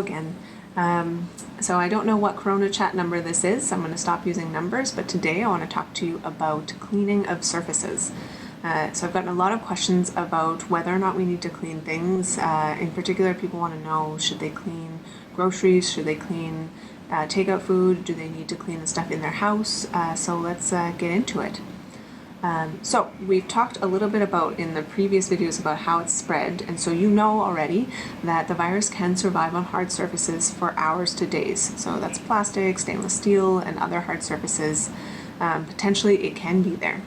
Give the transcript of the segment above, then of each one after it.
again. So I don't know what CoronaChat number this is, so I'm going to stop using numbers, but today I want to talk to you about cleaning of surfaces. So I've gotten a lot of questions about whether or not we need to clean things. In particular, people want to know, should they clean groceries? Should they clean takeout food? Do they need to clean the stuff in their house? So let's get into it. So we've talked a little bit about in the previous videos about how it's spread, and so you know already that the virus can survive on hard surfaces for hours to days. So that's plastic, stainless steel, and other hard surfaces. Potentially it can be there.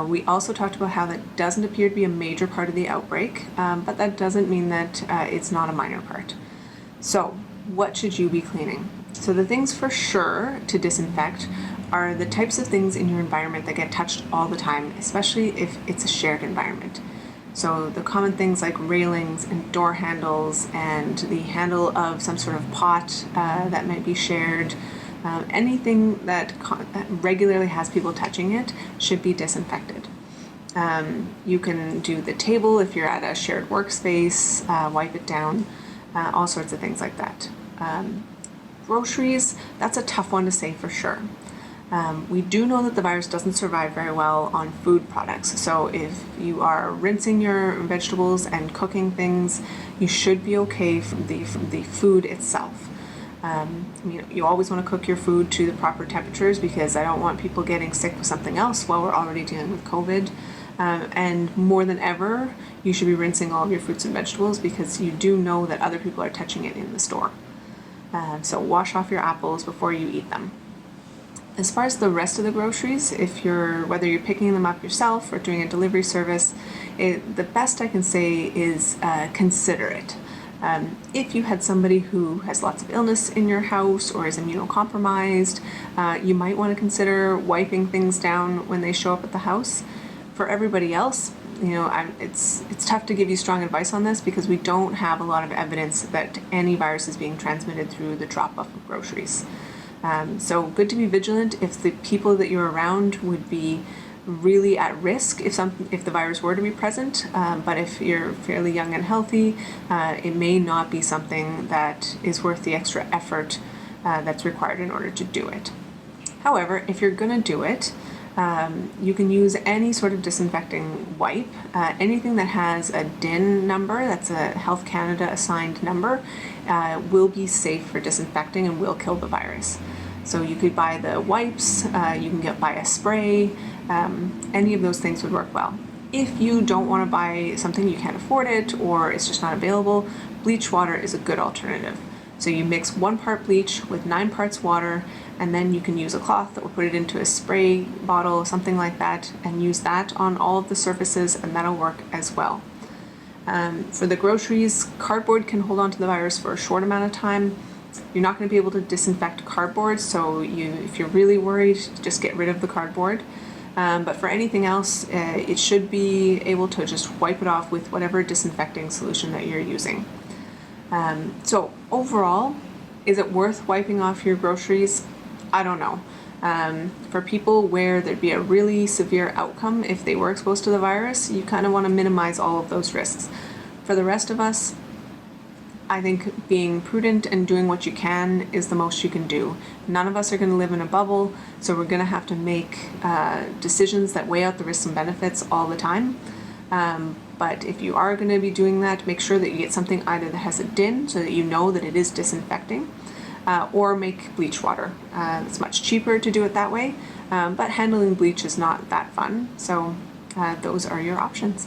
We also talked about how that doesn't appear to be a major part of the outbreak, but that doesn't mean that it's not a minor part. So what should you be cleaning? So the things for sure to disinfect are the types of things in your environment that get touched all the time, especially if it's a shared environment. So the common things like railings and door handles and the handle of some sort of pot that might be shared, anything that regularly has people touching it should be disinfected. You can do the table if you're at a shared workspace, wipe it down, all sorts of things like that. Groceries, that's a tough one to say for sure. We do know that the virus doesn't survive very well on food products. So if you are rinsing your vegetables and cooking things, you should be okay from the food itself. You always want to cook your food to the proper temperatures, because I don't want people getting sick with something else while we're already dealing with COVID. And more than ever, you should be rinsing all of your fruits and vegetables, because you do know that other people are touching it in the store. So wash off your apples before you eat them. As far as the rest of the groceries, whether you're picking them up yourself or doing a delivery service, the best I can say is consider it. If you had somebody who has lots of illness in your house or is immunocompromised, you might want to consider wiping things down when they show up at the house. For everybody else, it's tough to give you strong advice on this, because we don't have a lot of evidence that any virus is being transmitted through the drop-off of groceries. So good to be vigilant if the people that you're around would be really at risk if the virus were to be present, but if you're fairly young and healthy, it may not be something that is worth the extra effort that's required in order to do it. However, if you're going to do it, you can use any sort of disinfecting wipe. Anything that has a DIN number, that's a Health Canada assigned number, will be safe for disinfecting and will kill the virus. So you could buy the wipes, you can buy a spray, any of those things would work well. If you don't want to buy something, you can't afford it, or it's just not available, bleach water is a good alternative. So you mix 1 part bleach with 9 parts water, and then you can use a cloth or put it into a spray bottle, something like that, and use that on all of the surfaces, and that'll work as well. For the groceries, cardboard can hold on to the virus for a short amount of time. You're not going to be able to disinfect cardboard, so if you're really worried, just get rid of the cardboard. But for anything else, it should be able to just wipe it off with whatever disinfecting solution that you're using. So overall, is it worth wiping off your groceries? I don't know. For people where there'd be a really severe outcome if they were exposed to the virus, you kind of want to minimize all of those risks. For the rest of us, I think being prudent and doing what you can is the most you can do. None of us are going to live in a bubble, so we're going to have to make decisions that weigh out the risks and benefits all the time. But if you are going to be doing that, make sure that you get something either that has a DIN so that you know that it is disinfecting, or make bleach water. It's much cheaper to do it that way, but handling bleach is not that fun, so those are your options.